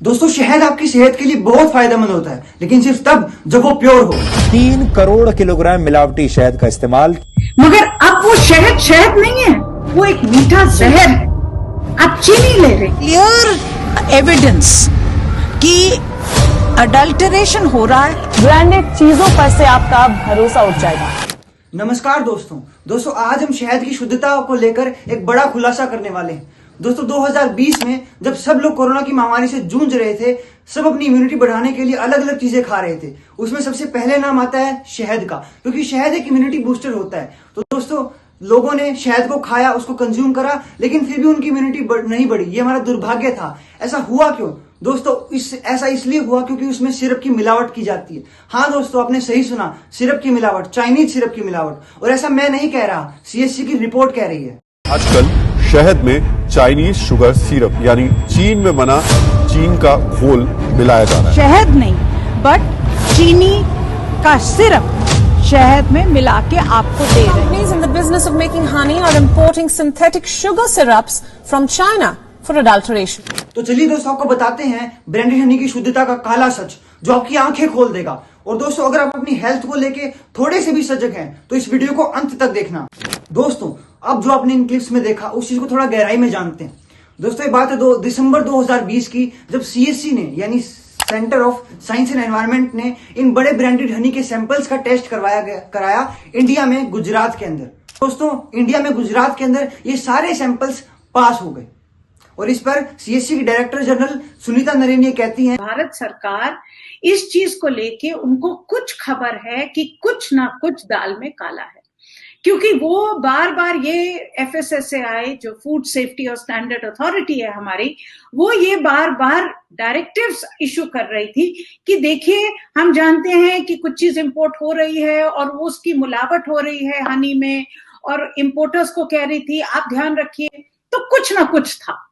दोस्तों शहद आपकी सेहत के लिए बहुत फायदेमंद होता है, लेकिन सिर्फ तब जब वो प्योर हो। 3 करोड़ किलोग्राम मिलावटी शहद का इस्तेमाल। मगर अब वो शहद नहीं है, वो एक मीठा जहर है। आप चीनी ले रहे। क्लियर एविडेंस कि अडल्टरेशन हो रहा है। ब्रांडेड चीजों पर से आपका भरोसा उठ जाएगा। नमस्कार दोस्तों आज हम शहद की शुद्धता को लेकर एक बड़ा खुलासा करने वाले हैं। दोस्तों 2020 में जब सब लोग कोरोना की महामारी से जूझ रहे थे, सब अपनी इम्यूनिटी बढ़ाने के लिए अलग अलग चीजें खा रहे थे। उसमें सबसे पहले नाम आता है शहद का, क्योंकि शहद एक इम्यूनिटी बूस्टर होता है। तो दोस्तों लोगों ने शहद को खाया, उसको कंज्यूम करा, लेकिन फिर भी उनकी इम्यूनिटी नहीं बढ़ी। ये हमारा दुर्भाग्य था। ऐसा हुआ क्यों दोस्तों? ऐसा इसलिए हुआ क्योंकि उसमें सिरप की मिलावट की जाती है। हाँ दोस्तों, आपने सही सुना, सिरप की मिलावट, चाइनीज सिरप की मिलावट। और ऐसा मैं नहीं कह रहा, सीएससी की रिपोर्ट कह रही है। आजकल शहद में चाइनीज शुगर सिरप यानी चीन में बना चीन का घोल मिलाया जा रहा है। शहद नहीं बट चीनी का सिरप शहद में मिला के आपको दे रहे हैं। Companies in the business of making honey are importing synthetic sugar syrups from China for adulteration. तो चलिए दोस्तों आपको बताते हैं ब्रांडेड हनी की शुद्धता का काला सच, जो आपकी आंखें खोल देगा। और दोस्तों अगर आप अपनी हेल्थ को लेके थोड़े से भी सजग हैं तो इस वीडियो को अंत तक देखना। दोस्तों अब जो आपने इन क्लिप्स में देखा उस चीज को थोड़ा गहराई में जानते हैं। दोस्तों ये बात है दिसंबर 2020 की, जब सीएससी ने यानी centre of science and environment ने इन बड़े ब्रांडेड हनी के सैंपल्स का टेस्ट कराया इंडिया में, गुजरात के अंदर। दोस्तों इंडिया में गुजरात के अंदर ये सारे सैंपल्स पास हो गए। और इस पर सीएससी की डायरेक्टर जनरल सुनीता नरेन ये कहती हैं, भारत सरकार इस चीज को लेके उनको कुछ खबर है कि कुछ ना कुछ दाल में काला है, क्योंकि वो बार बार ये एफएसएसएआई जो फूड सेफ्टी और स्टैंडर्ड अथॉरिटी है हमारी, वो ये बार बार डायरेक्टिव्स इशू कर रही थी कि देखिए हम जानते हैं कि कुछ चीज इंपोर्ट हो रही है और वो उसकी मिलावट हो रही है हनी में, और इंपोर्टर्स को कह रही थी आप ध्यान रखिए। तो कुछ ना कुछ था।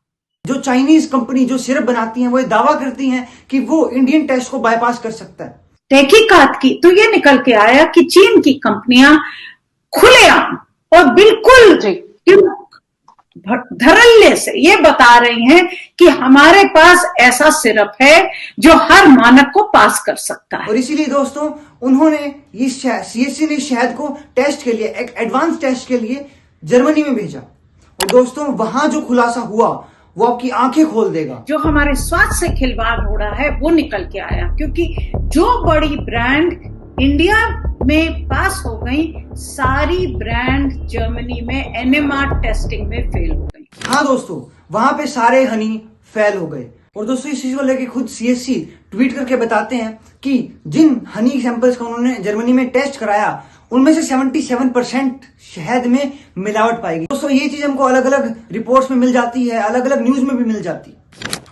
जो चाइनीज कंपनी जो सिरप बनाती हैं वो दावा करती हैं कि वो इंडियन टेस्ट को बाईपास कर सकता है। तहकीकात की तो ये निकल के आया कि चीन की कंपनियां खुलेआम और बिल्कुल धड़ल्ले से ये बता रही हैं कि हमारे पास ऐसा सिरप है जो हर मानक को पास कर सकता है। और इसीलिए दोस्तों उन्होंने सीएससी ने शहद को टेस्ट के लिए, एक एडवांस टेस्ट के लिए जर्मनी में भेजा। और दोस्तों वहां जो खुलासा हुआ वो आपकी आंखें खोल देगा। जो हमारे स्वास्थ्य से खिलवाड़ हो रहा है वो निकल के आया, क्योंकि जो बड़ी ब्रांड इंडिया में पास हो गई, सारी ब्रांड जर्मनी में एनएमआर टेस्टिंग में फेल हो गई। हाँ दोस्तों वहां पे सारे हनी फेल हो गए। और दोस्तों इस चीज को लेकर खुद सीएससी ट्वीट करके बताते हैं कि जिन हनी सैंपल्स का उन्होंने जर्मनी में टेस्ट कराया उनमें से 77% शहद में मिलावट पाएगी। दोस्तों ये चीज हमको अलग अलग रिपोर्ट्स में मिल जाती है, अलग अलग न्यूज में भी मिल जाती है।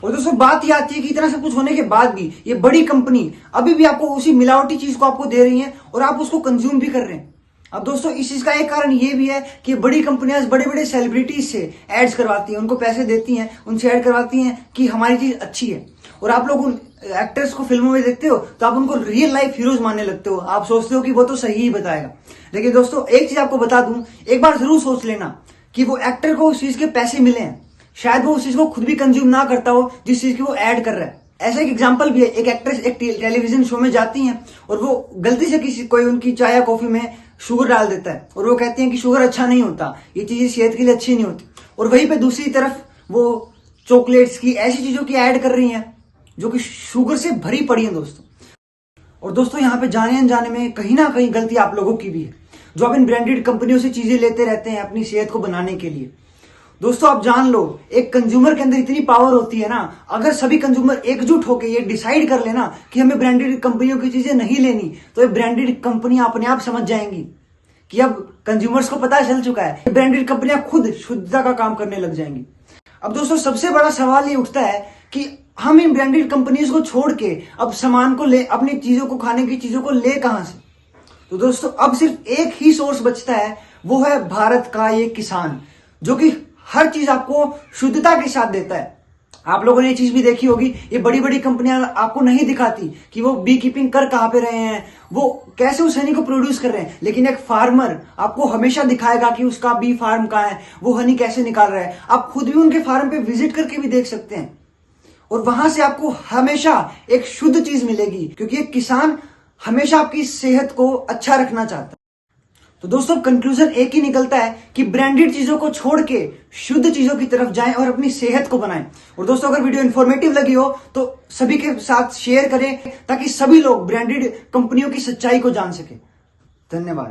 और दोस्तों बात ये आती है कि इतना सब कुछ होने के बाद भी ये बड़ी कंपनी अभी भी आपको उसी मिलावटी चीज को आपको दे रही है और आप उसको कंज्यूम भी कर रहे हैं। अब दोस्तों इस चीज का एक कारण ये भी है कि बड़ी कंपनियां बड़े बड़े सेलिब्रिटीज से एड्स करवाती हैं, उनको पैसे देती हैं, उनसे ऐड करवाती हैं कि हमारी चीज अच्छी है। और आप लोग उन एक्टर्स को फिल्मों में देखते हो तो आप उनको रियल लाइफ हीरोज मानने लगते हो। आप सोचते हो कि वो तो सही ही बताएगा। लेकिन दोस्तों एक चीज आपको बता दूं, एक बार जरूर सोच लेना कि वो एक्टर को उस चीज के पैसे मिले हैं, शायद वो उस चीज को खुद भी कंज्यूम ना करता हो जिस चीज की वो ऐड कर रहा है। ऐसा एक एग्जांपल भी है, एक एक्ट्रेस एक टेलीविजन शो में जाती हैं और वो गलती से कोई उनकी चाय या कॉफी में शुगर डाल देता है और वो कहती हैं कि शुगर अच्छा नहीं होता, ये चीजें सेहत के लिए अच्छी नहीं होती। और वहीं पे दूसरी तरफ वो चॉकलेट्स की, ऐसी चीजों की ऐड कर रही हैं जो कि शुगर से भरी पड़ी है दोस्तों। और दोस्तों यहाँ पे जाने अनजाने में कहीं ना कहीं गलती आप लोगों की भी है, जो आप इन ब्रांडेड कंपनियों से चीजें लेते रहते हैं अपनी सेहत को बनाने के लिए। दोस्तों आप जान लो, एक कंज्यूमर के अंदर इतनी पावर होती है ना, अगर सभी कंज्यूमर एकजुट होकर ये डिसाइड कर लेना कि हमें ब्रांडेड कंपनियों की चीजें नहीं लेनी, तो ये ब्रांडेड कंपनियां अपने आप समझ जाएंगी कि अब कंज्यूमर्स को पता चल चुका है, ब्रांडेड कंपनियां खुद शुद्धता का काम करने लग जाएंगी। अब दोस्तों सबसे बड़ा सवाल ये उठता है कि हम इन ब्रांडेड कंपनीज को छोड़ के अब सामान को ले, अपनी चीजों को, खाने की चीजों को ले कहां से? तो दोस्तों अब सिर्फ एक ही सोर्स बचता है, वो है भारत का ये किसान, जो कि हर चीज आपको शुद्धता के साथ देता है। आप लोगों ने ये चीज भी देखी होगी, ये बड़ी बड़ी कंपनियां आपको नहीं दिखाती कि वो बी कीपिंग कर कहां पे रहे हैं, वो कैसे उस हनी को प्रोड्यूस कर रहे हैं, लेकिन एक फार्मर आपको हमेशा दिखाएगा कि उसका बी फार्म कहां है, वो हनी कैसे निकाल रहा है। आप खुद भी उनके फार्म पे विजिट करके भी देख सकते हैं। और वहां से आपको हमेशा एक शुद्ध चीज मिलेगी, क्योंकि एक किसान हमेशा आपकी सेहत को अच्छा रखना चाहता है। तो दोस्तों कंक्लूजन एक ही निकलता है कि ब्रांडेड चीजों को छोड़ के शुद्ध चीजों की तरफ जाएं और अपनी सेहत को बनाएं। और दोस्तों अगर वीडियो इन्फॉर्मेटिव लगी हो तो सभी के साथ शेयर करें ताकि सभी लोग ब्रांडेड कंपनियों की सच्चाई को जान सके। धन्यवाद।